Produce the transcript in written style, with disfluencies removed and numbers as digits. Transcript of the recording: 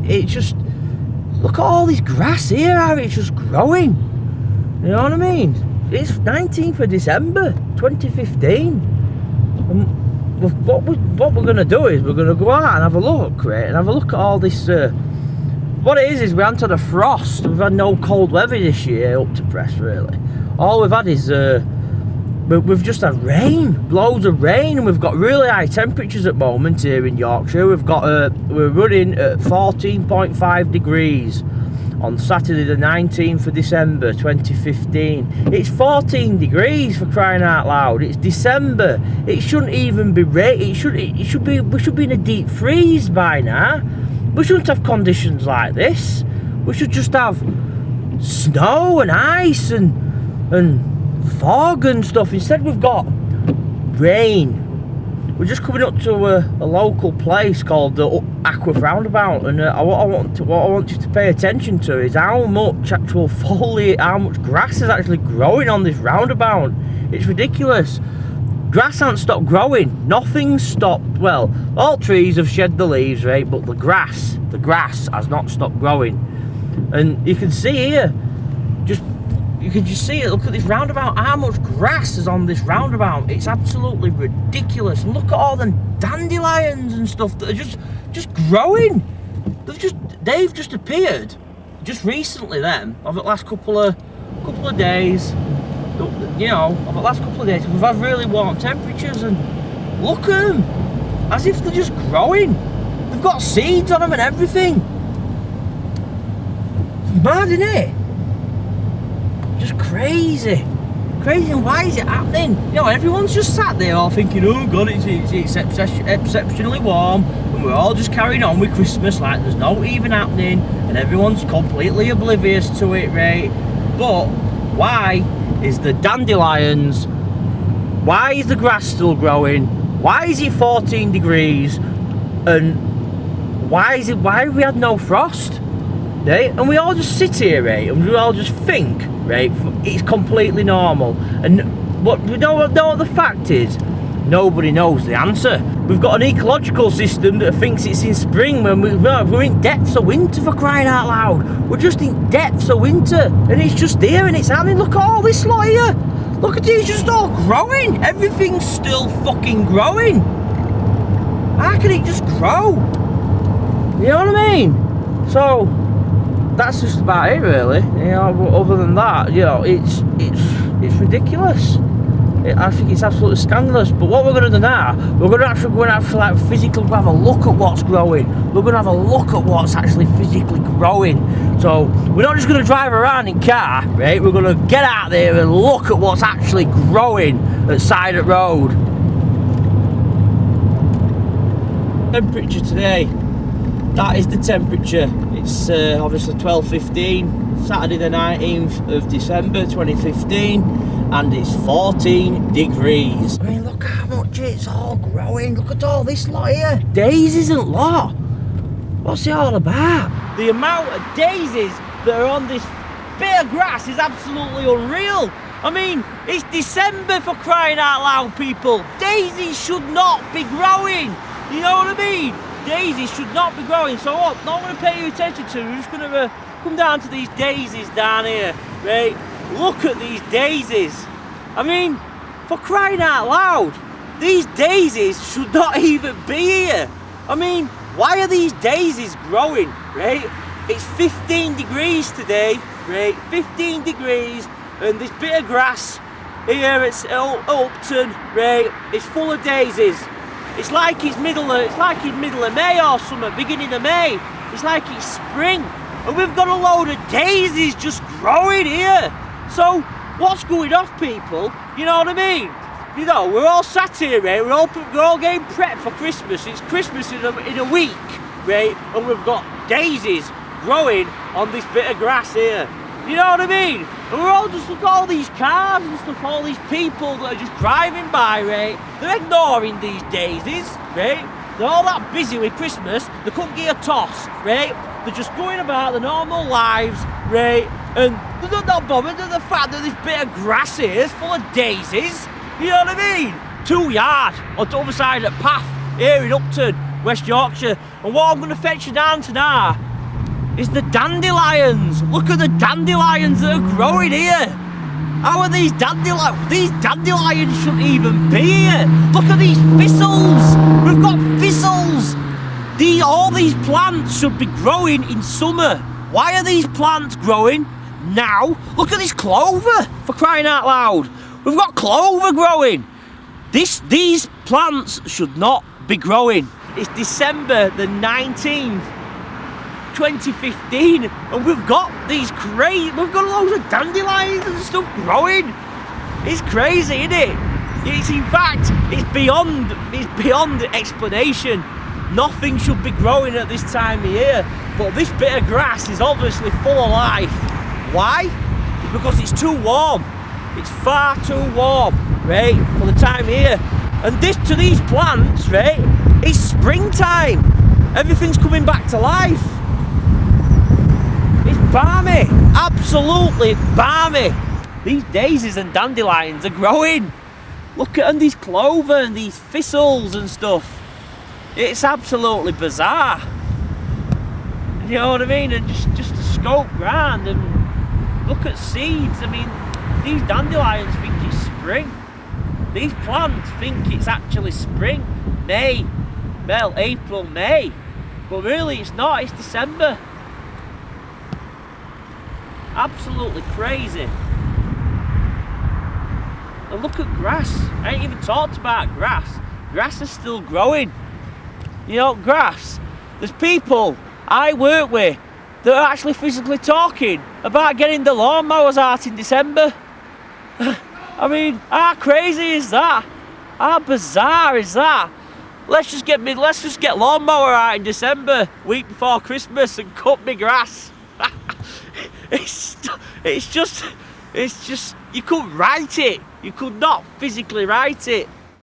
it just, look at all this grass here, how it's just growing. You know what I mean? It's 19th of December 2015. And what we're going to do is we're going to go out and have a look, right? And have a look at all this. What it is we haven't had a frost. We've had no cold weather this year up to press, really. All we've had is we've just had rain, loads of rain, and we've got really high temperatures at the moment here in Yorkshire. We've got we're running at 14.5 degrees on Saturday the 19th of December 2015. It's 14 degrees, for crying out loud. It's December. It shouldn't even be rain. We should be in a deep freeze by now. We shouldn't have conditions like this. We should just have snow and ice and fog and stuff. Instead we've got rain. We're just coming up to a local place called the Aqua Roundabout, and what I want you to pay attention to is how much actual foliage, how much grass is actually growing on this roundabout. It's ridiculous. Grass hasn't stopped growing. Nothing's stopped. Well, all trees have shed the leaves, right? But the grass has not stopped growing. And you can see here, you can just see it. Look at this roundabout. How much grass is on this roundabout? It's absolutely ridiculous. And look at all them dandelions and stuff that are just growing. They've just appeared just recently. Then over the last couple of days, you know, over the last couple of days, we've had really warm temperatures, and look at them, as if they're just growing. They've got seeds on them and everything. It's mad, isn't it? Just crazy, and why is it happening? You know, everyone's just sat there all thinking, oh god, it's exceptionally warm, and we're all just carrying on with Christmas like there's no even happening, and everyone's completely oblivious to it, right? But why is the dandelions, why is the grass still growing, why is it 14 degrees, and why have we had no frost, right? And we all just sit here, right, and we all just think, right, it's completely normal. And what we don't know what the fact is, nobody knows the answer. We've got an ecological system that thinks it's in spring when we're in depths of winter, for crying out loud. We're just in depths of winter, and it's just here and it's happening. Look at all this lot here. Look at it, it's just all growing. Everything's still fucking growing. How can it just grow? You know what I mean? So that's just about it, really. You know, but other than that, you know, it's ridiculous. I think it's absolutely scandalous. But what we're going to do now, we're going to actually go and like physically have a look at what's growing. We're going to have a look at what's actually physically growing. So we're not just going to drive around in car, right? We're going to get out there and look at what's actually growing at side of road. Temperature today. That is the temperature. It's obviously 12:15, Saturday the 19th of December 2015, and it's 14 degrees. I mean, look how much it's all growing. Look at all this lot here. Daisies and lot. What's it all about? The amount of daisies that are on this bit of grass is absolutely unreal. I mean, it's December, for crying out loud, people. Daisies should not be growing. You know what I mean? Daisies should not be growing. So what? Not going to pay you attention to. We're just going to come down to these daisies down here, right? Look at these daisies. I mean, for crying out loud, these daisies should not even be here. I mean, why are these daisies growing, right? It's 15 degrees today, right? 15 degrees, and this bit of grass here at Upton, right? It's full of daisies. It's like it's middle of May or something, beginning of May. It's like it's spring, and we've got a load of daisies just growing here. So what's going off, people? You know what I mean? You know, we're all sat here, right? We're all getting prepped for Christmas. It's Christmas in a week, right? And we've got daisies growing on this bit of grass here. You know what I mean? And we're all just, look at all these cars and stuff, all these people that are just driving by, right? They're ignoring these daisies, right? They're all that busy with Christmas, they couldn't get a toss, right? They're just going about their normal lives, right? And they're not bothered at the fact that this bit of grass here is full of daisies. You know what I mean? 2 yards on the other side of the path here in Upton, West Yorkshire. And what I'm going to fetch you down to now is the dandelions. Look at the dandelions that are growing here. How are these dandelions? These dandelions shouldn't even be here. Look at these thistles. We've got thistles. All these plants should be growing in summer. Why are these plants growing now? Look at this clover, for crying out loud. We've got clover growing. These plants should not be growing. It's December the 19th, 2015, and we've got we've got loads of dandelions and stuff growing. It's crazy, isn't it? It's in fact, it's beyond explanation. Nothing should be growing at this time of year, but this bit of grass is obviously full of life. Why? Because it's too warm. It's far too warm, right, for the time of year. And to these plants, right, it's springtime. Everything's coming back to life. It's balmy, absolutely balmy. These daisies and dandelions are growing. Look at these clover and these thistles and stuff. It's absolutely bizarre. You know what I mean? And just to scope round and look at seeds. I mean, these dandelions think it's spring. These plants think it's actually spring. April, May. But really it's not, it's December. Absolutely crazy. And look at grass. I ain't even talked about grass. Grass is still growing. You know, grass. There's people I work with that are actually physically talking about getting the lawnmowers out in December. I mean, how crazy is that? How bizarre is that? Let's just get lawnmower out in December, week before Christmas, and cut me grass. It's just, you couldn't write it. You could not physically write it.